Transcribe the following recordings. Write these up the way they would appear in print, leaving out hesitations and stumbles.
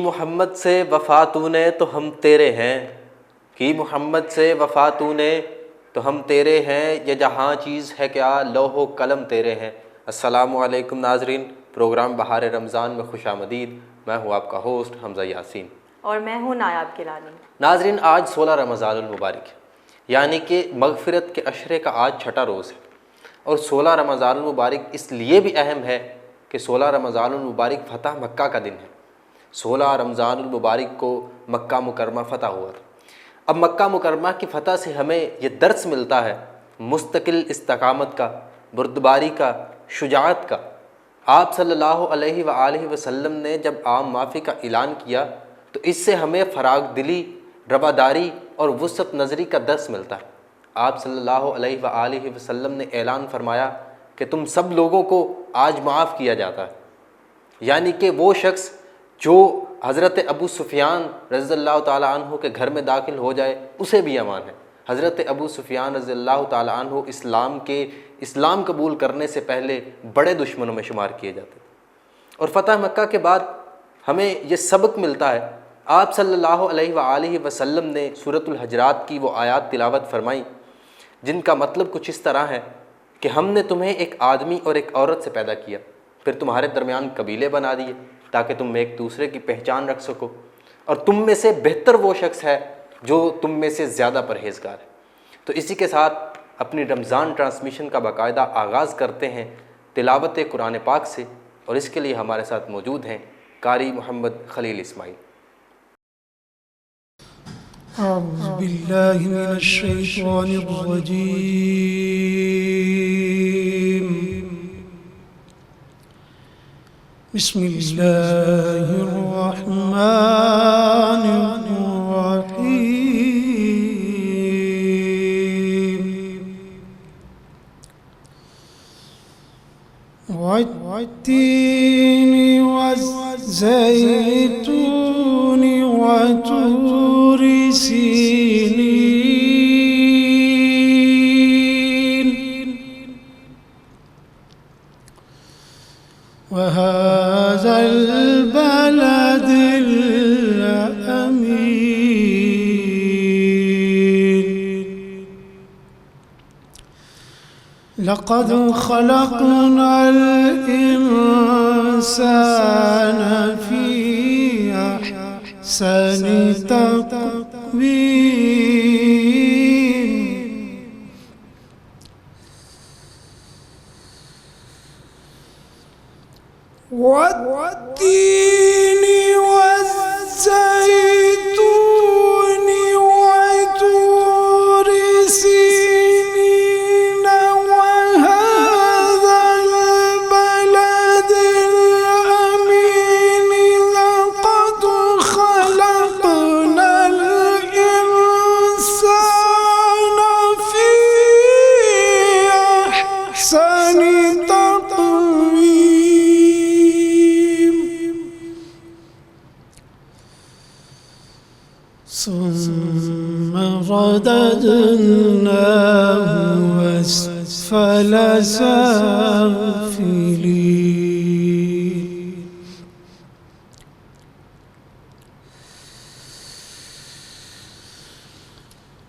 محمد سے وفا تو نے تو ہم تیرے ہیں، کی محمد سے وفا تو نے تو ہم تیرے ہیں، یہ جہاں چیز ہے کیا لوح و قلم تیرے ہیں۔ السلام علیکم ناظرین، پروگرام بہار رمضان میں خوش آمدید۔ میں ہوں آپ کا ہوسٹ حمزہ یاسین اور میں ہوں نایاب گیلانی۔ ناظرین، آج 16 رمضان المبارک ہے، یعنی کہ مغفرت کے عشرے کا آج چھٹا روز ہے، اور 16 رمضان المبارک اس لیے بھی اہم ہے کہ 16 رمضان المبارک فتح مکہ کا دن ہے۔ 16 رمضان المبارک کو مکہ مکرمہ فتح ہوا تھا۔ اب مکہ مکرمہ کی فتح سے ہمیں یہ درس ملتا ہے مستقل استقامت کا، بردباری کا، شجاعت کا۔ آپ صلی اللہ علیہ وآلہ وسلم نے جب عام معافی کا اعلان کیا تو اس سے ہمیں فراغ دلی، رواداری اور وسعت نظری کا درس ملتا ہے۔ آپ صلی اللہ علیہ وآلہ وسلم نے اعلان فرمایا کہ تم سب لوگوں کو آج معاف کیا جاتا ہے، یعنی کہ وہ شخص جو حضرت ابو سفیان رضی اللہ تعالیٰ عنہ کے گھر میں داخل ہو جائے اسے بھی امان ہے۔ حضرت ابو سفیان رضی اللہ تعالیٰ عنہ اسلام قبول کرنے سے پہلے بڑے دشمنوں میں شمار کیے جاتے تھے۔ اور فتح مکہ کے بعد ہمیں یہ سبق ملتا ہے، آپ صلی اللہ علیہ وآلہ وسلم نے سورۃ الحجرات کی وہ آیات تلاوت فرمائیں جن کا مطلب کچھ اس طرح ہے کہ ہم نے تمہیں ایک آدمی اور ایک عورت سے پیدا کیا، پھر تمہارے درمیان قبیلے بنا دیے تاکہ تم ایک دوسرے کی پہچان رکھ سکو، اور تم میں سے بہتر وہ شخص ہے جو تم میں سے زیادہ پرہیزگار ہے۔ تو اسی کے ساتھ اپنی رمضان ٹرانسمیشن کا باقاعدہ آغاز کرتے ہیں تلاوت قرآن پاک سے، اور اس کے لیے ہمارے ساتھ موجود ہیں قاری محمد خلیل اسماعیل۔ اعوذ باللہ من الشیطان الرجیم، بسم اللہ الرحمن الرحیم، والتین والزیتون وطور سینین وهذا البلد الأمين لقد خلقنا الإنسان في أحسن تقويم والتين والزيتون وطور سينين وهذا البلد الأمين لقد خلقنا الإنسان في أحسن تقويم ثم رددناه أسفل سافلين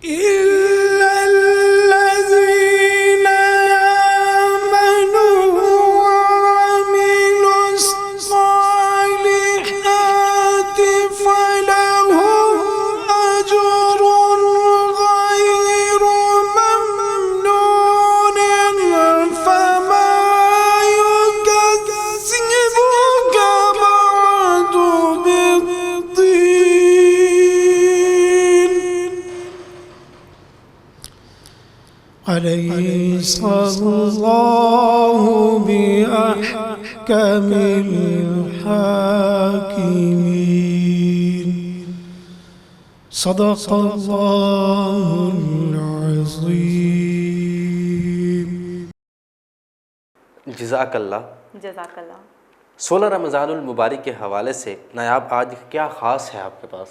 إلا الذين آمنوا وعملوا الصالحات فلهم أجر غير ممنون فما يكذبك بعد بالدين أليس الله بأحكم الحاكمين صدق الله العظيم۔ جزاک اللہ۔ جزاک اللہ۔ 16 رمضان المبارک کے حوالے سے نایاب آج کیا خاص ہے آپ کے پاس؟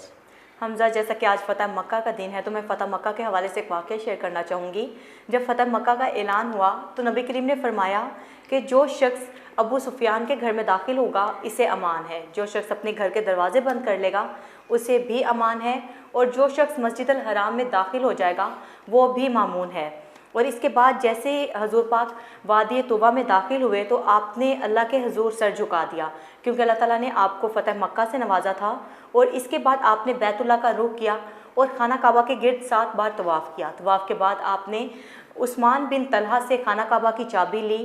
حمزہ، جیسا کہ آج فتح مکہ کا دن ہے تو میں فتح مکہ کے حوالے سے ایک واقعہ شیئر کرنا چاہوں گی۔ جب فتح مکہ کا اعلان ہوا تو نبی کریم نے فرمایا کہ جو شخص ابو سفیان کے گھر میں داخل ہوگا اسے امان ہے، جو شخص اپنے گھر کے دروازے بند کر لے گا اسے بھی امان ہے، اور جو شخص مسجد الحرام میں داخل ہو جائے گا وہ بھی مامون ہے۔ اور اس کے بعد جیسے حضور پاک وادی طوبہ میں داخل ہوئے تو آپ نے اللہ کے حضور سر جھکا دیا، کیونکہ اللہ تعالیٰ نے آپ کو فتح مکہ سے نوازا تھا۔ اور اس کے بعد آپ نے بیت اللہ کا رخ کیا اور خانہ کعبہ کے گرد 7 بار طواف کیا۔ طواف کے بعد آپ نے عثمان بن طلحہ سے خانہ کعبہ کی چابی لی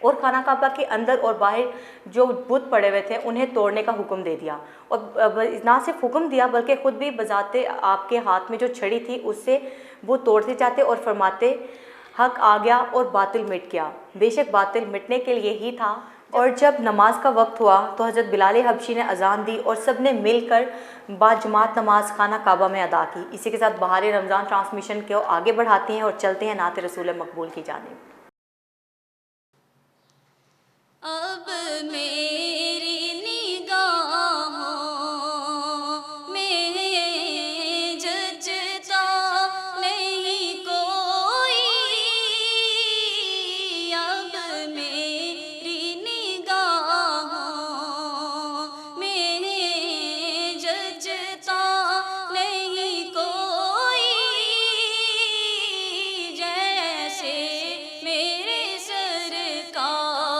اور خانہ کعبہ کے اندر اور باہر جو بت پڑے ہوئے تھے انہیں توڑنے کا حکم دے دیا، اور نہ صرف حکم دیا بلکہ خود بھی بذات آپ کے ہاتھ میں جو چھڑی تھی اس سے وہ توڑتے جاتے اور فرماتے حق آ گیا اور باطل مٹ گیا، بے شک باطل مٹنے کے لیے ہی تھا۔ اور جب نماز کا وقت ہوا تو حضرت بلال حبشی نے اذان دی اور سب نے مل کر باجماعت نماز خانہ کعبہ میں ادا کی۔ اسی کے ساتھ بہار رمضان ٹرانسمیشن کو آگے بڑھاتے ہیں اور چلتے ہیں نعت رسول مقبول کی جانب۔ اب میری نگاہوں میں جچتا نہیں کوئی، اب میری نگاہوں میں جچتا نہیں کوئی، جیسے میرے سرکار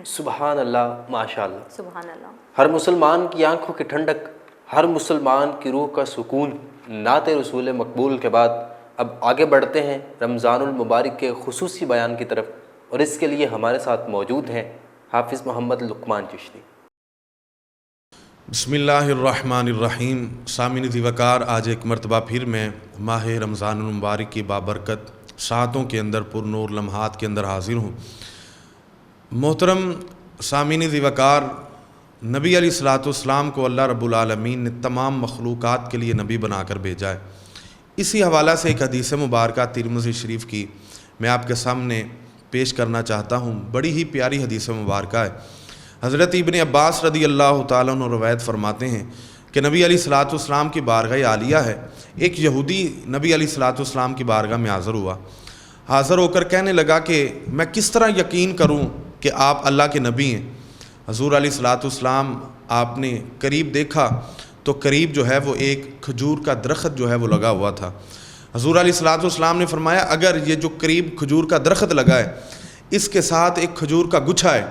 سبحان اللہ، ماشاء اللہ، سبحان اللہ۔ ہر مسلمان کی آنکھوں کی ٹھنڈک، ہر مسلمان کی روح کا سکون نعت رسول مقبول کے بعد اب آگے بڑھتے ہیں رمضان المبارک کے خصوصی بیان کی طرف، اور اس کے لیے ہمارے ساتھ موجود ہیں حافظ محمد لقمان چشتی۔ بسم اللہ الرحمن الرحیم۔ سامعین ذی وقار، آج ایک مرتبہ پھر میں ماہ رمضان المبارک کی بابرکت ساعتوں کے اندر پر نور لمحات کے اندر حاضر ہوں۔ محترم سامعین ذی وقار، نبی علیہ الصلوۃ والسلام کو اللہ رب العالمین نے تمام مخلوقات کے لیے نبی بنا کر بھیجا ہے۔ اسی حوالہ سے ایک حدیث مبارکہ ترمذی شریف کی میں آپ کے سامنے پیش کرنا چاہتا ہوں۔ بڑی ہی پیاری حدیث مبارکہ ہے۔ حضرت ابن عباس رضی اللہ تعالیٰ عنہ روایت فرماتے ہیں کہ نبی علیہ الصلوۃ والسلام کی بارگاہ عالیہ ہے، ایک یہودی نبی علیہ الصلوۃ والسلام کی بارگاہ میں حاضر ہوا۔ حاضر ہو کر کہنے لگا کہ میں کس طرح یقین کروں کہ آپ اللہ کے نبی ہیں۔ حضور علیہ الصلوۃ والسلام آپ نے قریب دیکھا تو قریب جو ہے وہ ایک کھجور کا درخت جو ہے وہ لگا ہوا تھا۔ حضور علیہ الصلوۃ والسلام نے فرمایا، اگر یہ جو قریب کھجور کا درخت لگا ہے اس کے ساتھ ایک کھجور کا گچھا ہے،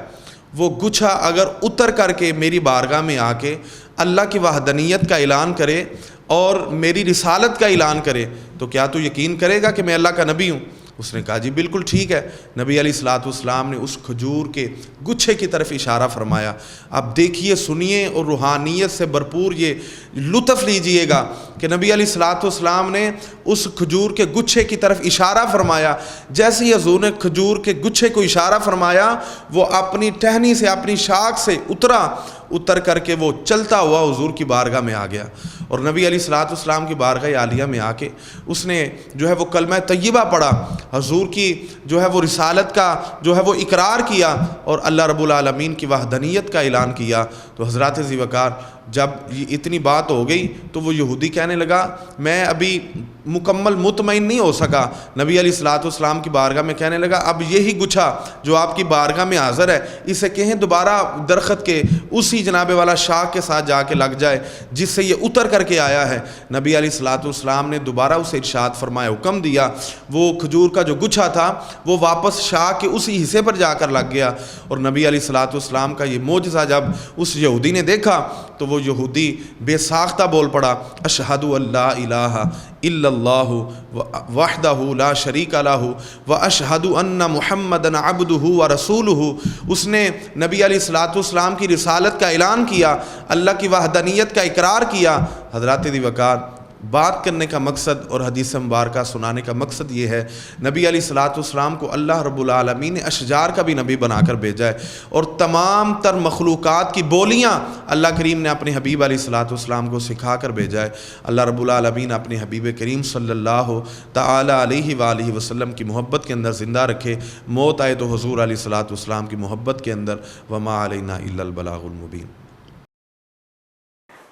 وہ گچھا اگر اتر کر کے میری بارگاہ میں آ کے اللہ کی وحدانیت کا اعلان کرے اور میری رسالت کا اعلان کرے تو کیا تو یقین کرے گا کہ میں اللہ کا نبی ہوں؟ اس نے کہا جی بالکل ٹھیک ہے۔ نبی علیہ الصلوۃ والسلام نے اس کھجور کے گچھے کی طرف اشارہ فرمایا۔ اب دیکھیے، سنیے اور روحانیت سے بھرپور یہ لطف لیجئے گا کہ نبی علیہ الصلوۃ والسلام نے اس کھجور کے گچھے کی طرف اشارہ فرمایا۔ جیسے ہی حضور نے کھجور کے گچھے کو اشارہ فرمایا، وہ اپنی ٹہنی سے، اپنی شاخ سے اترا، اتر کر کے وہ چلتا ہوا حضور کی بارگاہ میں آ گیا اور نبی علیہ الصلوۃ والسلام کی بارگاہ عالیہ میں آ کے اس نے جو ہے وہ کلمہ طیبہ پڑھا، حضور کی جو ہے وہ رسالت کا جو ہے وہ اقرار کیا اور اللہ رب العالمین کی وحدانیت کا اعلان کیا۔ تو حضرات ذی وقار جب یہ اتنی بات ہو گئی تو وہ یہودی کہنے لگا میں ابھی مکمل مطمئن نہیں ہو سکا، نبی علیہ الصلوۃ والسلام کی بارگاہ میں کہنے لگا اب یہی گچھا جو آپ کی بارگاہ میں حاضر ہے اسے کہیں دوبارہ درخت کے اسی جناب والا شاخ کے ساتھ جا کے لگ جائے جس سے یہ اتر کر کے آیا ہے۔ نبی علیہ الصلوۃ والسلام نے دوبارہ اسے ارشاد فرمایا، حکم دیا، وہ کھجور کا جو گچھا تھا وہ واپس شاخ کے اسی حصے پر جا کر لگ گیا۔ اور نبی علیہ الصلوۃ والسلام کا یہ معجزہ جب اس یہودی نے دیکھا تو وہ یہودی بے ساختہ بول پڑا، اشہد ان لا الہ الا اللہ وحدہ لا شریک لہ واشہد ان محمدًا عبدہ ورسولہ۔ اس نے نبی علیہ الصلوۃ والسلام کی رسالت کا اعلان کیا، اللہ کی وحدانیت کا اقرار کیا۔ حضرات ذی وقار بات کرنے کا مقصد اور حدیث مبارکہ سنانے کا مقصد یہ ہے، نبی علیہ الصلوۃ والسلام کو اللہ رب العالمین نے اشجار کا بھی نبی بنا کر بھیجا ہے اور تمام تر مخلوقات کی بولیاں اللہ کریم نے اپنے حبیب علیہ الصلوۃ والسلام کو سکھا کر بھیجا ہے۔ اللہ رب العالمین اپنے حبیب کریم صلی اللہ تعالی علیہ وآلہ وسلم کی محبت کے اندر زندہ رکھے، موت آئے تو حضور علیہ الصلوۃ والسلام کی محبت کے اندر، وما علینا الا البلاغ المبین۔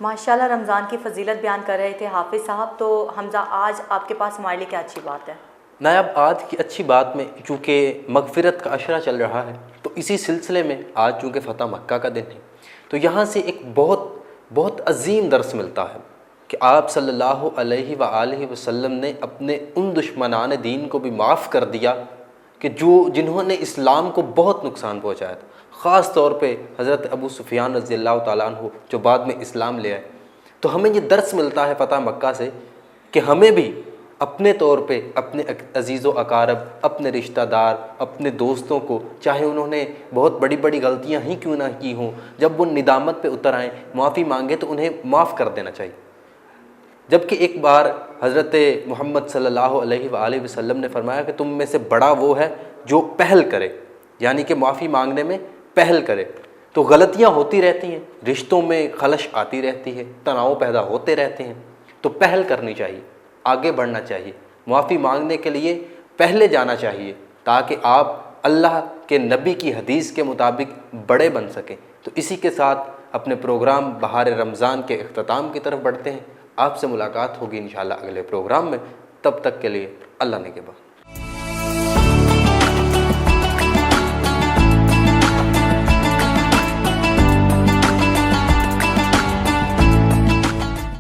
ماشاءاللہ رمضان کی فضیلت بیان کر رہے تھے حافظ صاحب، تو حمزہ آج آپ کے پاس ہمارے لیے کیا اچھی بات ہے؟ نائب، آج کی اچھی بات میں چونکہ مغفرت کا عشرہ چل رہا ہے تو اسی سلسلے میں آج چونکہ فتح مکہ کا دن ہے تو یہاں سے ایک بہت عظیم درس ملتا ہے کہ آپ صلی اللہ علیہ وآلہ وسلم نے اپنے ان دشمنان دین کو بھی معاف کر دیا کہ جنہوں نے اسلام کو بہت نقصان پہنچایا تھا، خاص طور پہ حضرت ابو سفیان رضی اللہ تعالیٰ عنہ جو بعد میں اسلام لے آئے۔ تو ہمیں یہ درس ملتا ہے فتح مکہ سے کہ ہمیں بھی اپنے طور پہ اپنے عزیز و اقارب، اپنے رشتہ دار، اپنے دوستوں کو، چاہے انہوں نے بہت بڑی بڑی غلطیاں ہی کیوں نہ کی ہوں، جب وہ ندامت پہ اتر آئیں، معافی مانگے تو انہیں معاف کر دینا چاہیے۔ جبکہ ایک بار حضرت محمد صلی اللہ علیہ وآلہ وسلم نے فرمایا کہ تم میں سے بڑا وہ ہے جو پہل کرے، یعنی کہ معافی مانگنے میں پہل کرے۔ تو غلطیاں ہوتی رہتی ہیں، رشتوں میں خلش آتی رہتی ہے، تناؤ پیدا ہوتے رہتے ہیں، تو پہل کرنی چاہیے، آگے بڑھنا چاہیے، معافی مانگنے کے لیے پہلے جانا چاہیے تاکہ آپ اللہ کے نبی کی حدیث کے مطابق بڑے بن سکیں۔ تو اسی کے ساتھ اپنے پروگرام بہار رمضان کے اختتام کی طرف بڑھتے ہیں۔ آپ سے ملاقات ہوگی انشاءاللہ اگلے پروگرام میں، تب تک کے لیے اللہ نگہبان۔